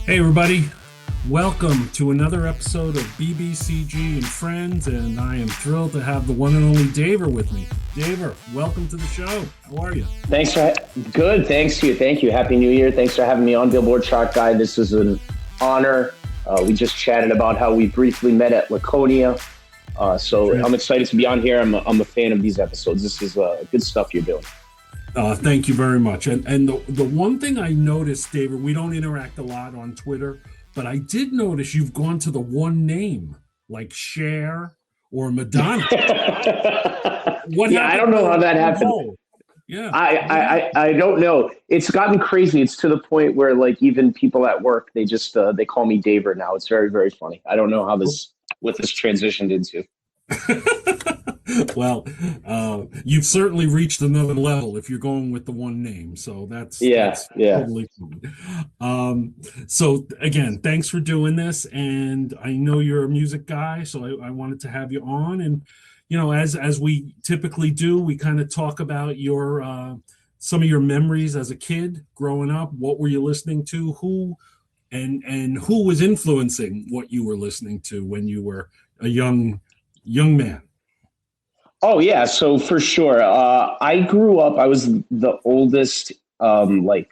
Hey, everybody. Welcome to another episode of BBCG and Friends, and I am thrilled to have the one and only Daver with me. Daver, welcome to the show. How are you? Thanks for good. Thanks to you. Thank you. Happy New Year. Thanks for having me on Billboard Chart Guide. This is an honor. We just chatted about how we briefly met at Laconia. So I'm excited to be on here. I'm a fan of these episodes. This is good stuff you're doing. Thank you very much. And the one thing I noticed, David, we don't interact a lot on Twitter, but I did notice you've gone to the one name, like Cher or Madonna. I don't know how that happened. Yeah, I don't know. It's gotten crazy. It's to the point where like even people at work, they just they call me Daver now. It's very, very funny. I don't know what this transitioned into. Well, you've certainly reached another level if you're going with the one name. So that's totally fun. So again, thanks for doing this. And I know you're a music guy, so I wanted to have you on. And as we typically do, we kind of talk about your some of your memories as a kid growing up. What were you listening to? Who who was influencing what you were listening to when you were a young man? Oh yeah, so for sure. I grew up. I was the oldest, like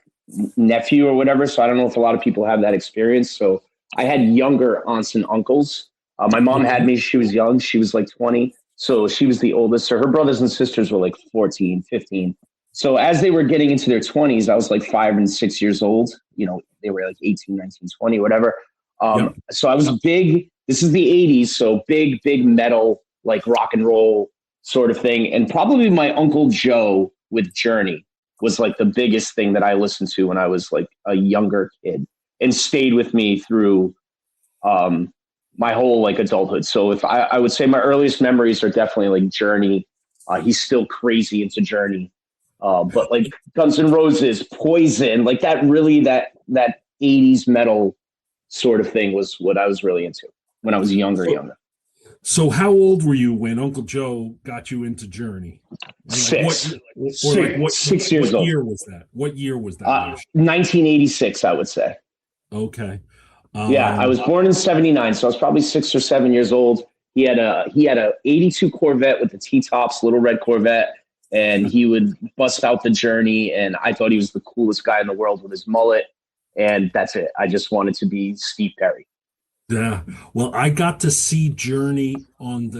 nephew or whatever. So I don't know if a lot of people have that experience. So I had younger aunts and uncles. My mom had me. She was young. She was like 20. So she was the oldest. So her brothers and sisters were like 14, 15. So as they were getting into their 20s, I was like 5 and 6 years old. They were like 18, 19, 20, whatever. So I was big. This is the 80s. So big metal, like rock and roll sort of thing. And probably my Uncle Joe with Journey was like the biggest thing that I listened to when I was like a younger kid and stayed with me through my whole like adulthood. So if I would say my earliest memories are definitely like Journey. He's still crazy into Journey. But like Guns N' Roses, Poison, like that 80s metal sort of thing was what I was really into when I was younger. So how old were you when Uncle Joe got you into Journey? Six years old. What year was that? 1986, I would say. Okay. I was born in 79, so I was probably 6 or 7 years old. He had a 82 Corvette with the T-tops, little red Corvette, and he would bust out the Journey, and I thought he was the coolest guy in the world with his mullet, and that's it. I just wanted to be Steve Perry. Yeah. Well, I got to see Journey on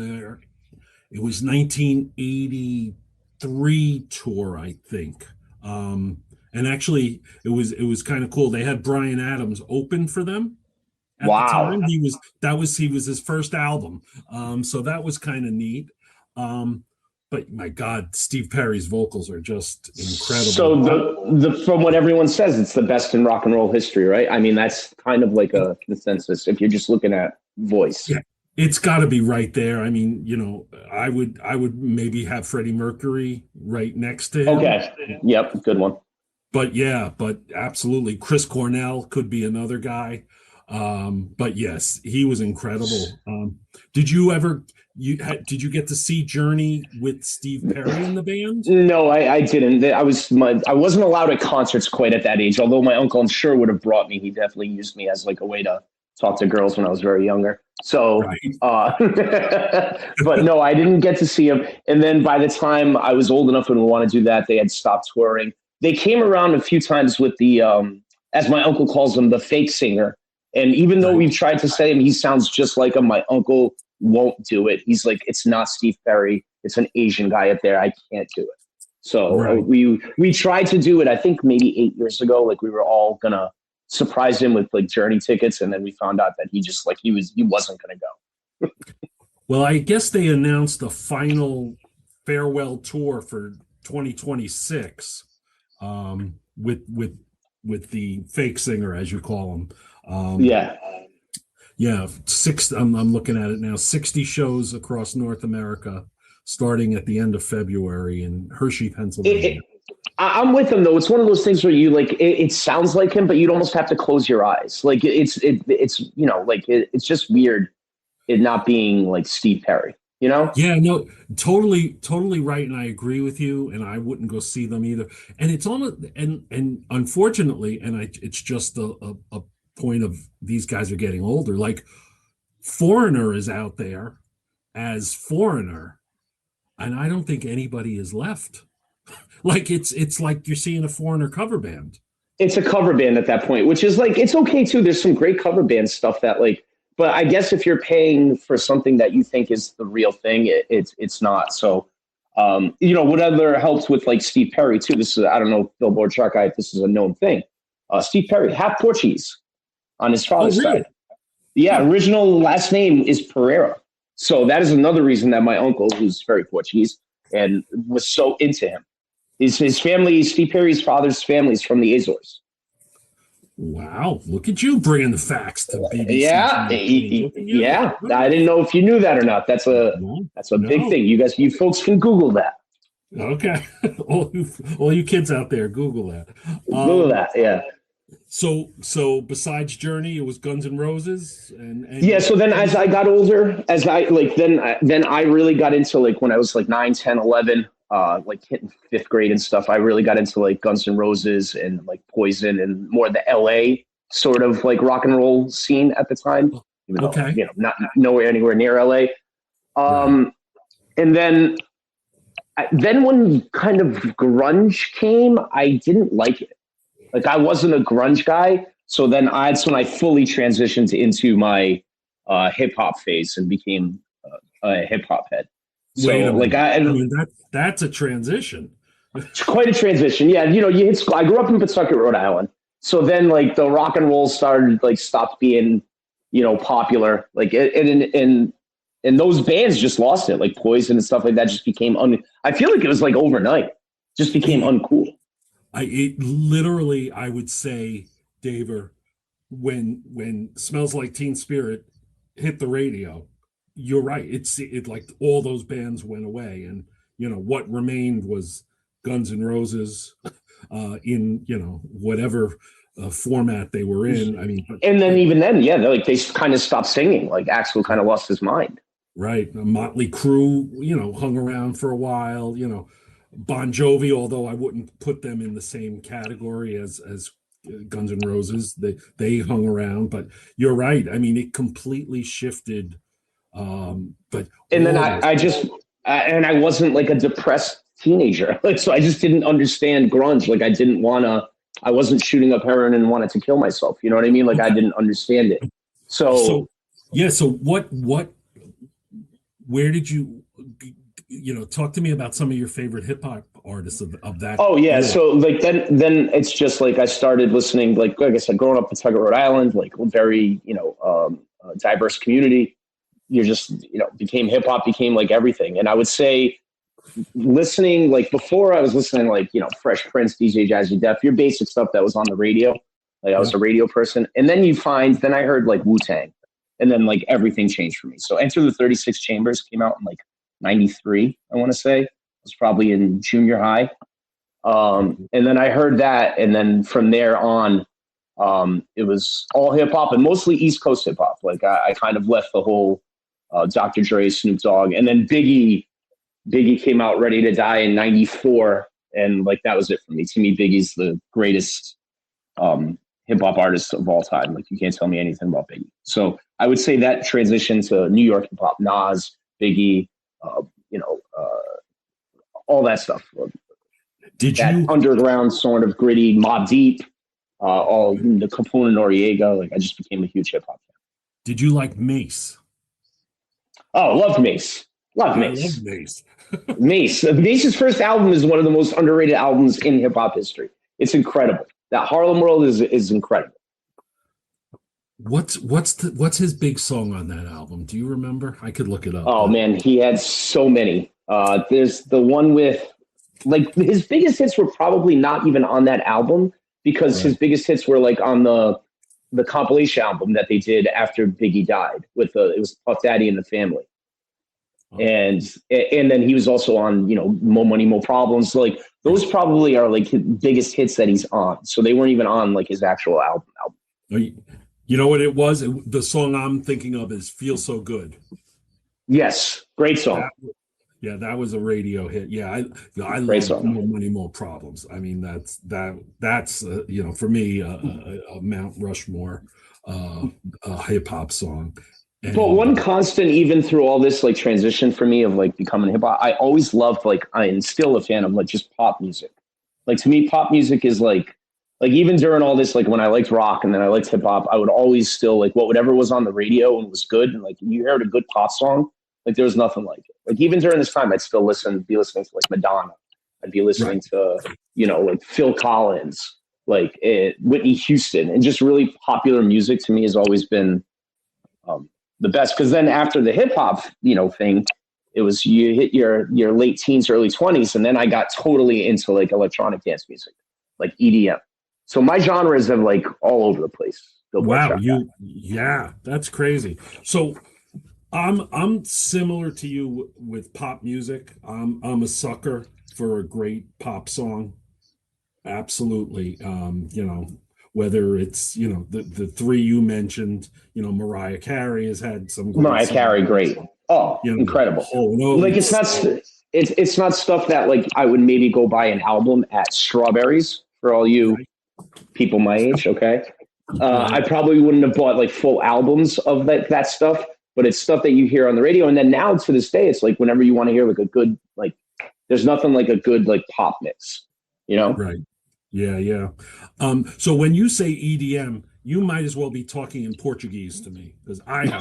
it was 1983 tour, I think. And actually it was kind of cool. They had Bryan Adams open for them at the time. He was his first album. So that was kind of neat. But my God, Steve Perry's vocals are just incredible. So from what everyone says, it's the best in rock and roll history, right? I mean, that's kind of like a consensus if you're just looking at voice. Yeah, it's got to be right there. I mean, I would maybe have Freddie Mercury right next to him. Okay. Yep, good one. But absolutely, Chris Cornell could be another guy. But yes, he was incredible. Did you get to see Journey with Steve Perry in the band? No, I didn't. I wasn't allowed at concerts quite at that age. Although my uncle, I'm sure, would have brought me. He definitely used me as like a way to talk to girls when I was very younger. So, right. But no, I didn't get to see him. And then by the time I was old enough and would want to do that, they had stopped touring. They came around a few times with the, as my uncle calls him, the fake singer. And even though we've tried to say him, he sounds just like him. My uncle won't do it. He's like, it's not Steve Perry. It's an Asian guy up there. I can't do it. So we tried to do it, I think maybe 8 years ago. Like we were all going to surprise him with like Journey tickets. And then we found out that he wasn't going to go. Well, I guess they announced the final farewell tour for 2026 with the fake singer, as you call him. I'm looking at it now. 60 shows across North America, starting at the end of February in Hershey, Pennsylvania. I'm with him though. It's one of those things where you like it sounds like him, but you'd almost have to close your eyes. Like it's just weird it not being like Steve Perry. Yeah, no, totally right, and I agree with you, and I wouldn't go see them either. And it's almost and unfortunately, it's just a point of these guys are getting older. Like Foreigner is out there as Foreigner, and I don't think anybody is left. Like it's like you're seeing a Foreigner cover band. It's a cover band at that point, which is like, it's okay too. There's some great cover band stuff that like, but I guess if you're paying for something that you think is the real thing, it's not. So, whatever helps with like Steve Perry too. This is, I don't know, Billboard chart guy, this is a known thing. Steve Perry, half Portuguese on his father's really? side. Yeah, original last name is Pereira. So that is another reason that my uncle, who's very Portuguese and was so into him. His family, Steve Perry's father's family is from the Azores. Wow, look at you bringing the facts to BBC. Yeah. I didn't know if you knew that or not. That's a big thing. You folks can Google that. Okay, all you kids out there, Google that. Google that, yeah. So besides Journey, it was Guns N' Roses, and yeah. So then, as I got older, then I really got into like when I was like 9, 10, 11. Like hitting 5th grade and stuff, I really got into like Guns N' Roses and like Poison and more the LA sort of like rock and roll scene at the time. Even though, not nowhere anywhere near LA. Right. And then when kind of grunge came, I didn't like it. Like I wasn't a grunge guy. So then that's when I fully transitioned into my hip hop phase and became a hip hop head. So like I mean that's a transition. It's quite a transition. Yeah, I grew up in Pawtucket, Rhode Island. So then like the rock and roll stopped being, popular. Like and those bands just lost it. Like Poison and stuff like that just became I feel like it was like overnight. Just became uncool. I would say, Daver, when Smells Like Teen Spirit hit the radio, you're right. It like all those bands went away, and what remained was Guns N' Roses, in whatever format they were in. I mean, and then even then, yeah, they kind of stopped singing. Like Axl kind of lost his mind. Right, Motley Crue, hung around for a while. Bon Jovi, although I wouldn't put them in the same category as Guns N' Roses, they hung around. But you're right. I mean, it completely shifted. But then I wasn't like a depressed teenager, like so I just didn't understand grunge. Like I wasn't shooting up heroin and wanted to kill myself. You know what I mean? Like I didn't understand it. So what where did you talk to me about some of your favorite hip hop artists of that? Oh yeah, so like then it's just like I started listening, like I said, growing up in Pawtucket, Rhode Island, like very diverse community. You're just became hip hop, became like everything. And I would say listening, like before I was listening like Fresh Prince, DJ Jazzy Jeff, your basic stuff that was on the radio. Like I was a radio person, and then then I heard like Wu-Tang, and then like everything changed for me. So Enter the 36 Chambers came out in like 93, I want to say. I was probably in junior high. And then I heard that, and then from there on, it was all hip hop and mostly East Coast hip hop. Like I kind of left the whole Dr. Dre, Snoop Dogg, and then Biggie came out Ready to Die in 94, and like that was it for me. To me, Biggie's the greatest hip hop artist of all time. Like you can't tell me anything about Biggie. So I would say that transition to New York hip hop, Nas, Biggie, all that stuff. Did that you underground sort of gritty Mobb Deep, all the Capone and Noriega? Like I just became a huge hip hop fan. Did you like Mace? Oh, love Mace. Love Mace. Mace's first album is one of the most underrated albums in hip hop history. It's incredible. That Harlem World is incredible. What's his big song on that album? Do you remember? I could look it up. Oh man, he had so many. There's the one with like his biggest hits were probably not even on that album because his biggest hits were like on the compilation album that they did after Biggie died with it was Puff Daddy and the Family. Oh. And then he was also on, More Money, More Problems. Like those probably are like his biggest hits that he's on. So they weren't even on like his actual album. You know what it was? The song I'm thinking of is Feel So Good. Yes. Great song. That was a radio hit. Yeah. I love More Money, More Problems. I mean, that's for me, a Mount Rushmore. uh, a hip hop song. But one constant, even through all this like transition for me of like becoming hip hop, I always loved like I'm still a fan of like just pop music. Like to me, pop music is like even during all this, like when I liked rock and then I liked hip hop, I would always still like whatever was on the radio and was good. And like you heard a good pop song, like there was nothing like it. Like even during this time, I'd still be listening to like Madonna. I'd be listening to, like Phil Collins, like Whitney Houston, and just really popular music to me has always been the best. Because then after the hip hop, thing, it was you hit your late teens, early 20s, and then I got totally into like electronic dance music, like EDM. So my genres have like all over the place. Wow, yeah, that's crazy. So I'm similar to you with pop music. I'm a sucker for a great pop song. Absolutely. Whether it's, the three you mentioned, Mariah Carey has had some great Mariah Carey, great. Oh, incredible. Like it's not stuff that like I would maybe go buy an album at Strawberries for all you people my age, okay? I probably wouldn't have bought like full albums of that stuff, but it's stuff that you hear on the radio. And then now to this day, it's like whenever you want to hear like a good, like there's nothing like a good like pop mix, Right. Yeah. So when you say EDM, you might as well be talking in Portuguese to me because I have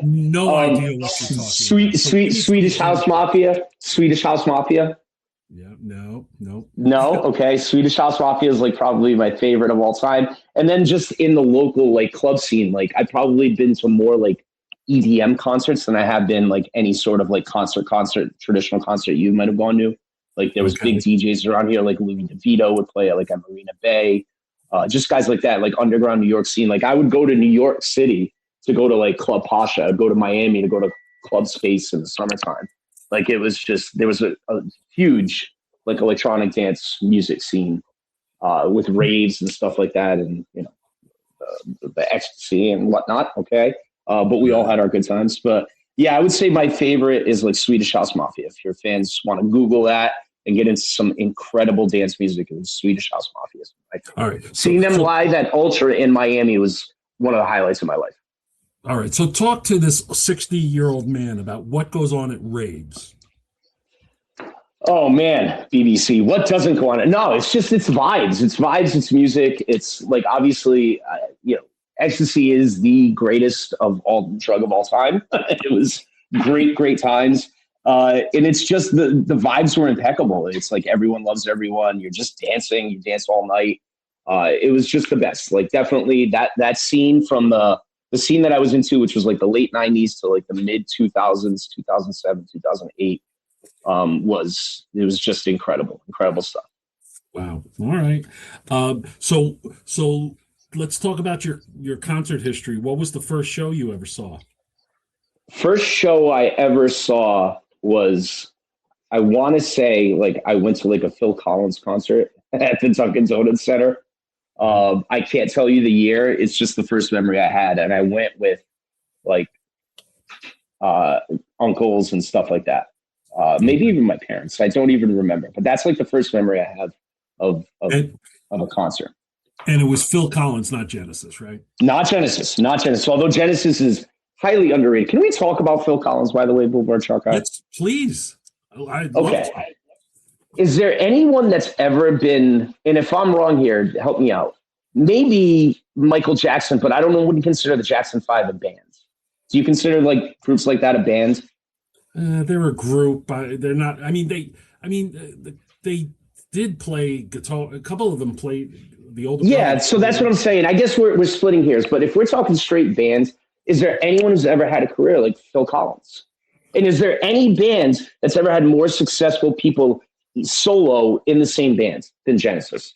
no idea what you're talking about. Swedish House Mafia. Swedish House Mafia. Yeah, no. Okay. Swedish House Mafia is like probably my favorite of all time. And then just in the local like club scene, like I've probably been to more like EDM concerts than I have been like any sort of like traditional concert you might have gone to. Like there was big DJs around here, like Louis DeVito would play like at Marina Bay, just guys like that, like underground New York scene. Like I would go to New York City to go to like Club Pasha. I'd go to Miami to go to Club Space in the summertime. Like it was just, there was a huge like electronic dance music scene with raves and stuff like that. And, the ecstasy and whatnot. Okay. But we all had our good times. But yeah, I would say my favorite is like Swedish House Mafia. If your fans want to Google that and get into some incredible dance music, it was Swedish House Mafia. All right. Seeing them live at Ultra in Miami was one of the highlights of my life. All right. So talk to this 60-year-old man about what goes on at raves. Oh man, BBC, what doesn't go on? No, it's vibes. It's vibes. It's music. It's like, obviously, ecstasy is the greatest of all drug of all time. It was great times. And it's just the vibes were impeccable. It's like everyone loves everyone. You're just dancing. You dance all night. It was just the best. Like definitely that scene from the scene that I was into, which was like the late 90s to like the mid 2000s, 2007, 2008. It was just incredible stuff. Wow. All right. So let's talk about your concert history. What was the first show you ever saw? First show I ever saw was, I want to say, like I went to like a Phil Collins concert at the Dunkin' Donuts Center. I can't tell you the year. It's just the first memory I had, and I went with like uncles and stuff like that. Maybe even my parents. I don't even remember, but that's like the first memory I have of a concert. And it was Phil Collins, not Genesis, right? Not Genesis. Although Genesis is highly underrated. Can we talk about Phil Collins, by the way, Boulevard Chalk Eye? Yes, please. Okay. Is there anyone that's ever been, and if I'm wrong here, help me out, maybe Michael Jackson, but I don't know, wouldn't consider the Jackson 5 a band. Do you consider like groups like that a band? They're a group. They're not. I mean, they did play guitar. A couple of them played the older. Yeah, so that's what I'm saying. I guess we're splitting hairs, but if we're talking straight bands, is there anyone who's ever had a career like Phil Collins? And is there any band that's ever had more successful people solo in the same band than Genesis?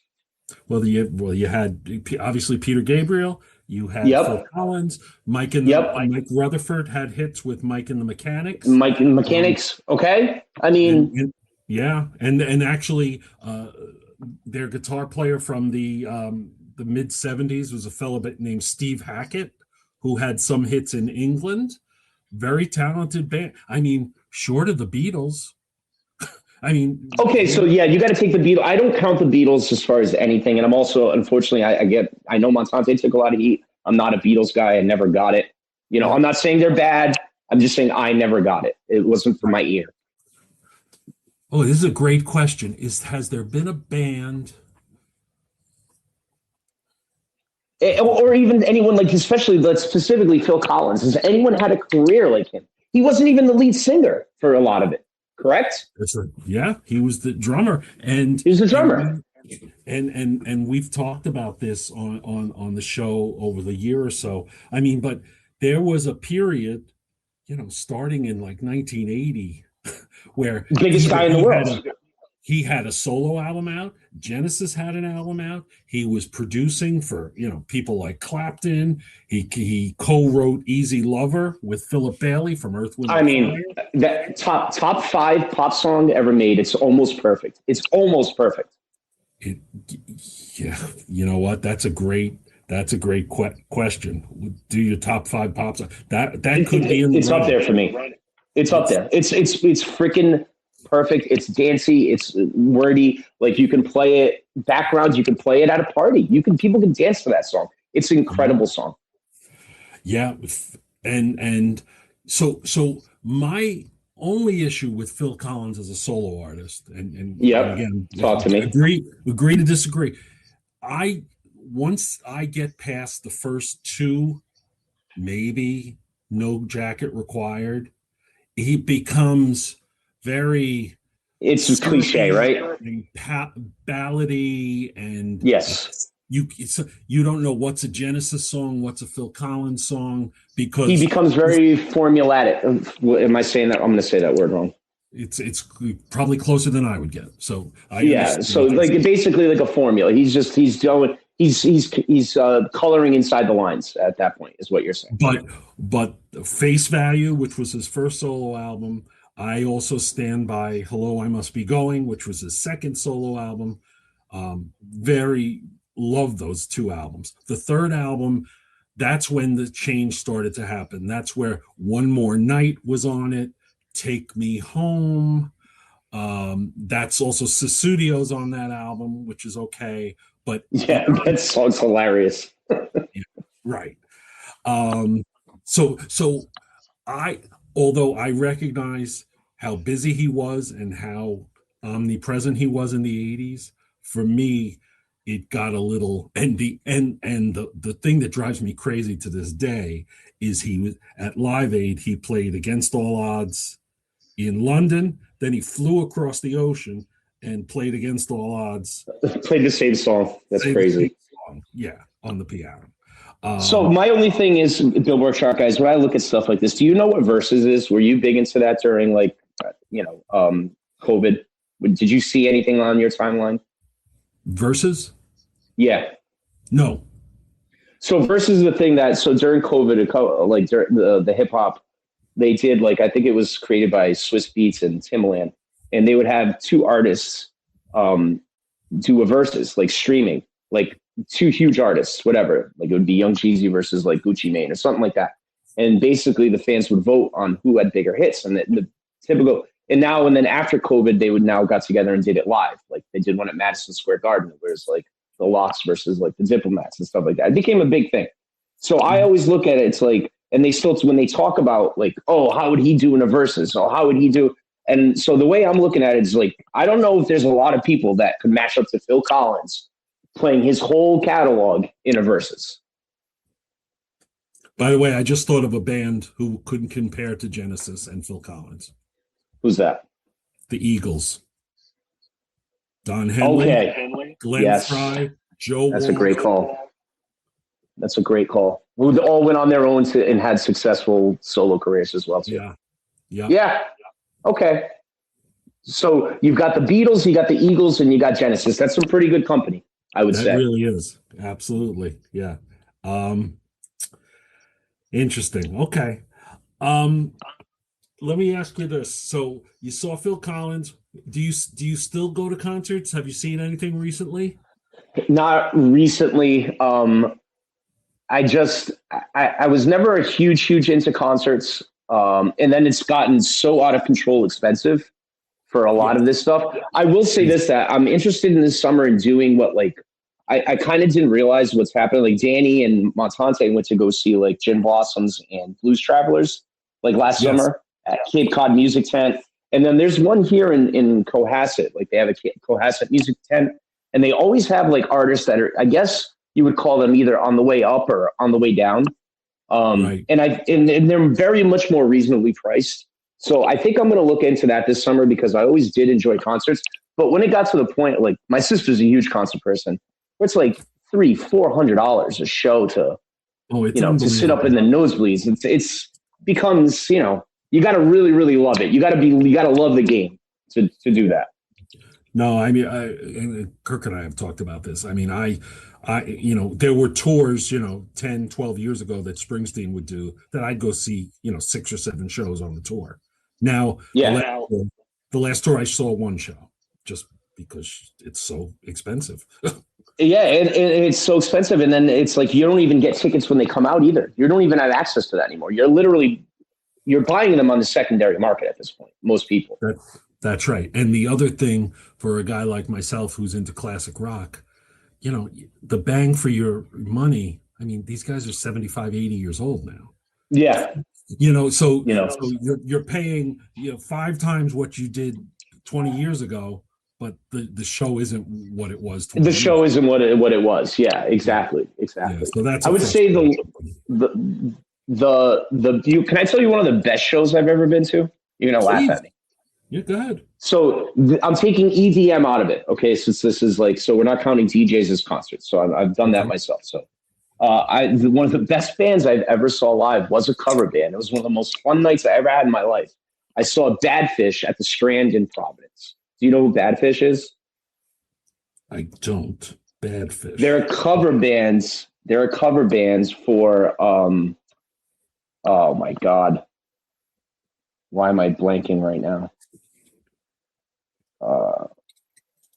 Well, you had obviously Peter Gabriel. You had Phil Collins, Mike Rutherford had hits with Mike and the Mechanics. Mike and the Mechanics, okay. I mean, and actually, their guitar player from the mid '70s was a fellow named Steve Hackett, who had some hits in England. Very talented band. I mean, short of the Beatles, I mean, okay, so yeah, you got to take the Beatles. I don't count the Beatles as far as anything, and I'm also, unfortunately, I know Montante took a lot of heat. I'm not a Beatles guy. I never got it. You know, I'm not saying they're bad. I'm just saying I never got it. It wasn't for my ear. Oh, this is a great question. Has there been a band? Or even anyone like, especially specifically Phil Collins. Has anyone had a career like him? He wasn't even the lead singer for a lot of it. Correct? That's right. Yeah, he was the drummer, and he was the drummer. And we've talked about this on the show over the year or so. I mean, but there was a period, starting in like 1980, where biggest guy in the world. He had a solo album out. Genesis had an album out. He was producing for, people like Clapton. He co-wrote Easy Lover with Philip Bailey from Earth, Wind & Fire. That top 5 pop song ever made. It's almost perfect. It's almost perfect. Yeah. You know what? That's a great question. Do your top 5 pop songs. That could be in the It's up there for me. It's up there. It's freaking perfect. It's dancey. It's wordy. Like, you can play it backgrounds. You can play it at a party. People can dance to that song. It's an incredible song. Yeah. And so my only issue with Phil Collins as a solo artist, and again, talk to me. Agree to disagree. Once I get past the first 2, maybe No Jacket Required, he becomes very, it's cliche, right? Ballady, and yes, you don't know what's a Genesis song, what's a Phil Collins song, because he becomes very formulaic. Am I saying that? I'm going to say that word wrong. It's probably closer than I would get. So so like basically like a formula. He's coloring inside the lines at that point, is what you're saying. But Face Value, which was his first solo album, I also stand by Hello, I Must Be Going, which was his second solo album. Very love those 2 albums. The third album, that's when the change started to happen. That's where One More Night was on it. Take Me Home. That's also Susudio's on that album, which is okay. But yeah, that song's hilarious. Yeah, right. So although I recognize how busy he was and how omnipresent he was in the 80s, for me, it got a little, and the thing that drives me crazy to this day is he was at Live Aid. He played Against All Odds in London. Then he flew across the ocean and played Against All Odds. Played the same song. That's crazy. Yeah, on the piano. So my only thing is, Billboard chart guys, when I look at stuff like this, do you know what Versus is? Were you big into that during COVID? Did you see anything on your timeline? Versus? Yeah. No. So Versus is the thing that, so during COVID, like during the hip hop, they did, like, I think it was created by Swiss Beats and Timbaland, and they would have 2 artists do a Versus, like streaming, like 2 huge artists, whatever, like it would be Young Jeezy versus like Gucci Mane or something like that. And basically the fans would vote on who had bigger hits, and the typical, and then after COVID, they would now got together and did it live. Like they did one at Madison Square Garden, where it's like the Lox versus like the Diplomats and stuff like that. It became a big thing. So I always look at it, it's like, and they still, when they talk about like, oh, how would he do in a Versus? Or how would he do? And so the way I'm looking at it is like, I don't know if there's a lot of people that could match up to Phil Collins playing his whole catalog in a Versus. By the way, I just thought of a band who couldn't compare to Genesis and Phil Collins. Who's that? The Eagles. Don Henley, okay. Glenn Fry, Joe That's Walsh. A great call. That's a great call. Who all went on their own and had successful solo careers as well, too. Yeah. Okay. So you've got the Beatles, you got the Eagles, and you got Genesis. That's some pretty good company, I would say. That really is. Absolutely. Yeah. Interesting. Okay. Let me ask you this. So you saw Phil Collins. Do you still go to concerts? Have you seen anything recently? Not recently. I was never a huge into concerts. And then it's gotten so out of control expensive for a lot of this stuff. I will say this, that I'm interested in this summer in doing what, like, I kind of didn't realize what's happening. Like Danny and Montante went to go see like Gin Blossoms and Blues Travelers like last summer at Cape Cod Music Tent. And then there's one here in Cohasset. Like they have a Cohasset Music Tent, and they always have like artists that are, I guess you would call them either on the way up or on the way down. And they're very much more reasonably priced. So I think I'm going to look into that this summer because I always did enjoy concerts. But when it got to the point, like my sister's a huge concert person, where it's like $300-400 a show to, to sit up in the nosebleeds. It's becomes, you got to really, really love it. You got to love the game to do that. No, I mean, Kirk and I have talked about this. I mean, there were tours, 10, 12 years ago that Springsteen would do that I'd go see, 6 or 7 shows on the tour. Now, the last tour I saw one show just because it's so expensive. Yeah, and it's so expensive. And then it's like you don't even get tickets when they come out either. You don't even have access to that anymore. You're buying them on the secondary market at this point, most people. That's right. And the other thing for a guy like myself who's into classic rock, the bang for your money, I mean, these guys are 75, 80 years old now. Yeah. So you're paying 5 times what you did 20 years ago, but the show isn't what it was. The show isn't what it was. Yeah, exactly. Yeah, so that's I would say can I tell you one of the best shows I've ever been to? You're gonna laugh at me. Yeah, go ahead. So I'm taking EDM out of it. Okay, since this is so we're not counting DJs as concerts. So I've done that myself. So one of the best bands I've ever saw live was a cover band. It was one of the most fun nights I ever had in my life. I saw Badfish at the Strand in Providence. Do you know who Badfish is? I don't. Badfish. They're cover bands. They're cover bands for oh my God. Why am I blanking right now?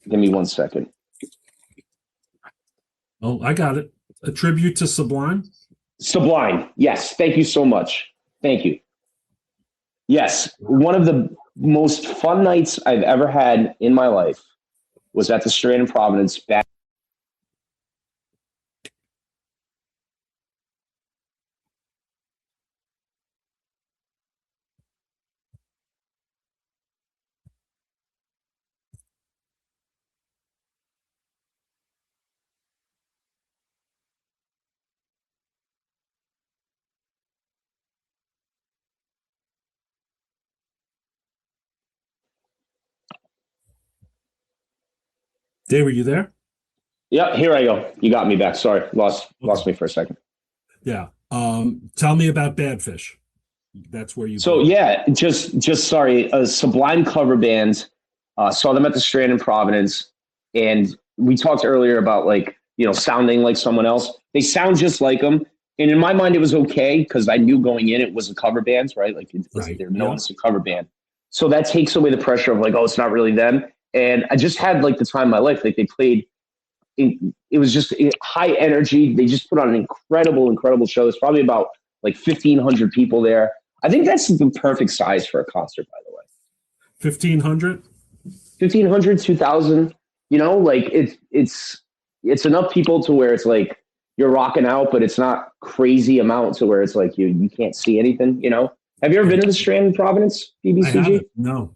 Give me 1 second. Oh, I got it. A tribute to Sublime? Sublime. Yes. Thank you so much. Thank you. Yes. One of the most fun nights I've ever had in my life was at the Strand in Providence. Dave, were you there? Yeah, here I go. You got me back. Sorry, lost me for a second. Yeah. Tell me about Badfish. That's where you. So just sorry. Sublime cover band. Saw them at the Strand in Providence, and we talked earlier about sounding like someone else. They sound just like them, and in my mind, it was okay because I knew going in it was a cover band, right? They're known as a cover band, so that takes away the pressure of it's not really them. And I just had the time of my life. They played. It was just high energy. They just put on an incredible show. There's probably about 1,500 people there. I think that's the perfect size for a concert, by the way. 1,500? 1,500, 2,000. It's enough people to where it's you're rocking out, but it's not crazy amount to where it's you can't see anything. Have you ever been to the Strand in Providence, BBCG? No.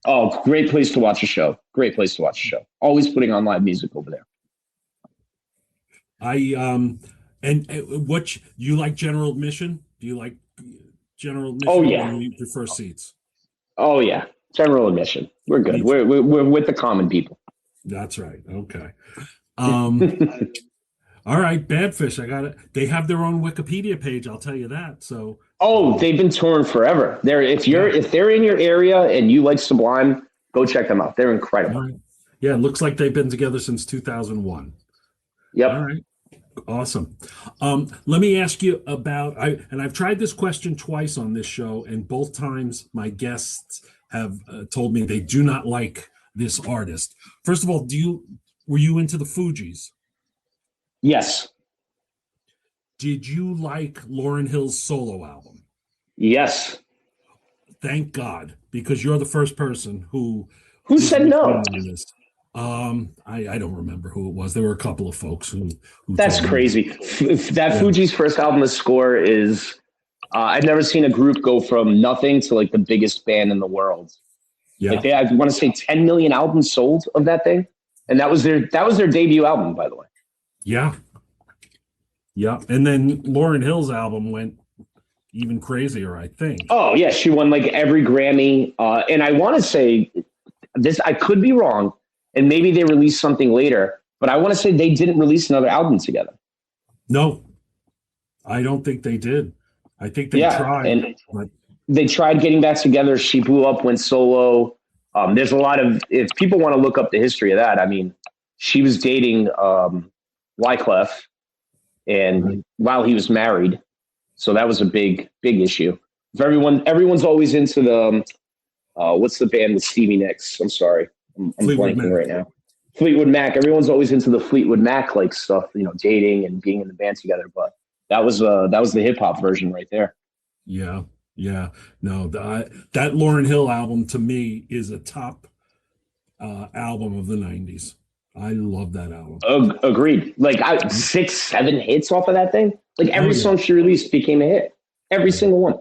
Oh, great place to watch a show. Great place to watch a show. Always putting on live music over there. And what you like general admission? Do you like general admission? Oh yeah. Or you prefer seats? Oh yeah, general admission. We're good. We're with the common people. That's right. Okay. All right, Badfish. I got it. They have their own Wikipedia page. I'll tell you that. So. Oh, they've been touring forever. If they're in your area and you like Sublime, go check them out. They're incredible. Right. Yeah, it looks like they've been together since 2001. Yep. All right. Awesome. Let me ask you about I've tried this question twice on this show, and both times my guests have told me they do not like this artist. First of all, were you into the Fugees? Yes. Did you like Lauryn Hill's solo album? Yes. Thank God, because you're the first person who said no. I don't remember who it was. There were a couple of folks who That's crazy. Fuji's first album, The Score, is I've never seen a group go from nothing to like the biggest band in the world. Yeah, like I want to say 10 million albums sold of that thing, and that was their debut album, by the way. Yeah, and then Lauryn Hill's album went even crazier, I think. Oh yeah, she won like every Grammy, and I want to say this. I could be wrong, and maybe they released something later, but I want to say they didn't release another album together. No, I don't think they did. I think they tried. They tried getting back together. She blew up, went solo. There's a lot of, if people want to look up the history of that, I mean, she was dating Wyclef, and while he was married, so that was a big issue. If everyone's always into the what's the band with Stevie Nicks? I'm sorry, I'm blanking right now. Fleetwood Mac. Everyone's always into the Fleetwood Mac like stuff, dating and being in the band together. But that was the hip hop version right there. Yeah. No, that Lauryn Hill album to me is a top album of the 90s. I love that album. Agreed. Like 6-7 hits off of that thing. Like every song she released became a hit. Every single one.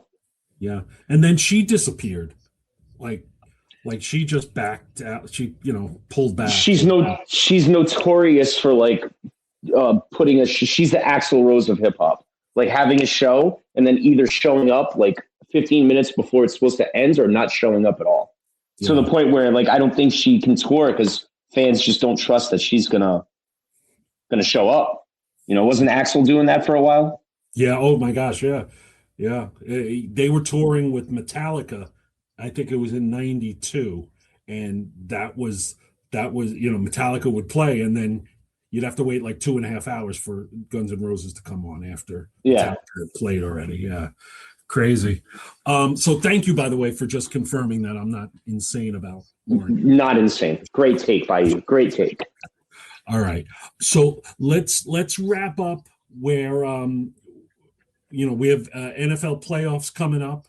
Yeah. And then she disappeared. Like she just backed out. She, pulled back. She's notorious for like she's the Axl Rose of hip hop. Like having a show and then either showing up like 15 minutes before it's supposed to end or not showing up at all. To the point where like I don't think she can tour because fans just don't trust that she's gonna show up. Wasn't Axl doing that for a while? Yeah. Oh my gosh. Yeah. They were touring with Metallica. I think it was in '92, and that was Metallica would play, and then you'd have to wait like 2.5 hours for Guns N' Roses to come on after Metallica had played already. Yeah. Crazy. So thank you, by the way, for just confirming that I'm not insane about Lauryn. Not insane. Great take by you. Great take. All right. So let's wrap up where we have NFL playoffs coming up.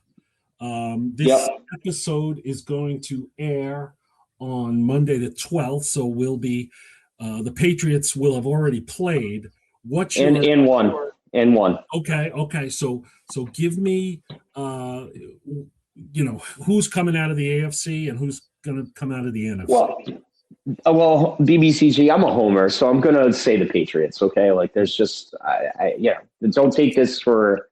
This episode is going to air on Monday the 12th, so we'll be the Patriots will have already played. What's your and one. Okay. So give me, who's coming out of the AFC and who's going to come out of the NFC. Well, BBCG, I'm a homer, so I'm going to say the Patriots. Okay, like there's just, don't take this for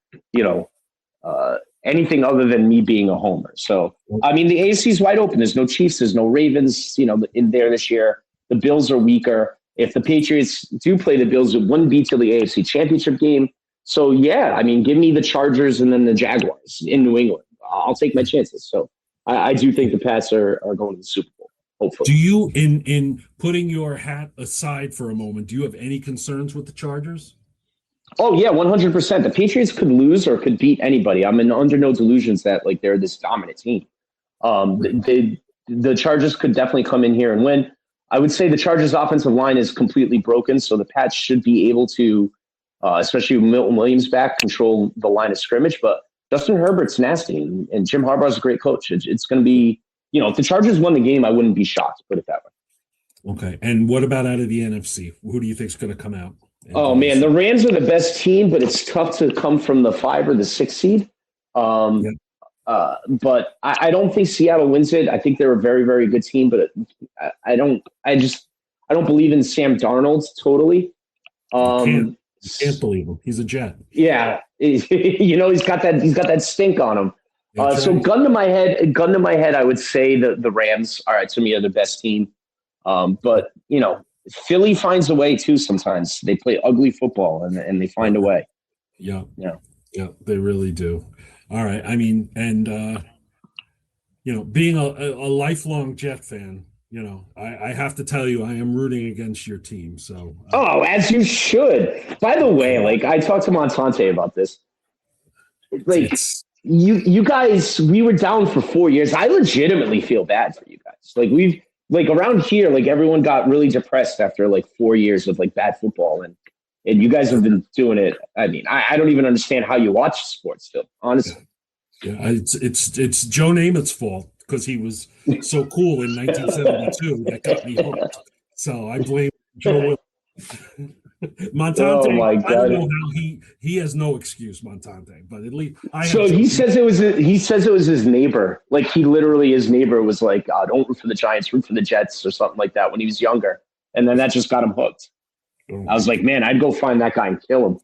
anything other than me being a homer. So I mean, the AFC is wide open. There's no Chiefs, there's no Ravens, in there this year. The Bills are weaker. If the Patriots do play the Bills, it wouldn't be till the AFC Championship game. So, I mean, give me the Chargers and then the Jaguars in New England. I'll take my chances. So I do think the Pats are going to the Super Bowl, hopefully. Do you, in putting your hat aside for a moment, do you have any concerns with the Chargers? Oh, yeah, 100%. The Patriots could lose or could beat anybody. I'm under no delusions that, like, they're this dominant team. The Chargers could definitely come in here and win. I would say the Chargers' offensive line is completely broken, so the Pats should be able to, especially with Milton Williams back, control the line of scrimmage. But Justin Herbert's nasty, and Jim Harbaugh's a great coach. It's going to be, if the Chargers won the game, I wouldn't be shocked, put it that way. Okay, and what about out of the NFC? Who do you think is going to come out? Oh, man, the Rams are the best team, but it's tough to come from the 5 or the 6 seed. But I don't think Seattle wins it. I think they're a very, very good team, but I don't believe in Sam Darnold totally. You can't believe him. He's a Jet. Yeah. He's got that stink on him. So gun to my head, I would say the Rams to me are the best team. But Philly finds a way too. Sometimes they play ugly football and they find a way. Yeah, they really do. All right. I mean, and being a lifelong Jet fan, I have to tell you, I am rooting against your team. So. As you should. By the way, like I talked to Montante about this. Like you guys, we were down for 4 years. I legitimately feel bad for you guys. Like we've around here, like everyone got really depressed after like 4 years of like bad football, and you guys have been doing it. I mean, I don't even understand how you watch sports still, honestly. Yeah, it's Joe Namath's fault because he was so cool in 1972 that got me hooked. So I blame Joe Will. Montante, Oh my I don't know God. how he has no excuse, Montante, but at least I have. So he says it was his neighbor. Like he literally, his neighbor was like, "Don't root for the Giants, root for the Jets," or something like that when he was younger, and then that just got him hooked. Oh, I was like, man, I'd go find that guy and kill him.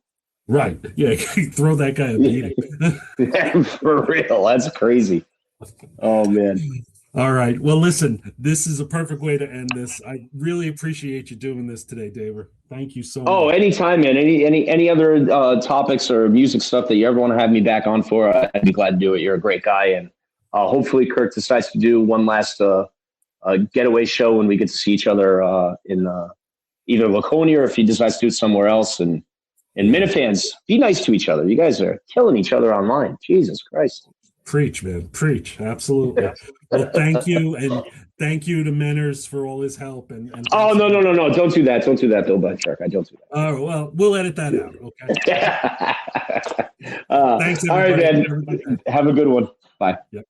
right? Yeah, throw that guy a beating. For real, that's crazy. Oh man. All right. Well, listen, this is a perfect way to end this. I really appreciate you doing this today, David. Thank you so Oh, much. anytime, man. Any other topics or music stuff that you ever want to have me back on for, I'd be glad to do it. You're a great guy, and hopefully Kirk decides to do one last getaway show when we get to see each other in either Laconia or if he decides to do it somewhere else. And Minifans, be nice to each other. You guys are killing each other online. Jesus Christ. Preach, man. Preach. Absolutely. Well, thank you. And thank you to Menners for all his help. And oh, no. Don't do that. Don't do that, Bill Butchart. I don't do that. Oh, well, we'll edit that out. Okay. Thanks, everybody. All right, man. Have a good one. Bye. Yep.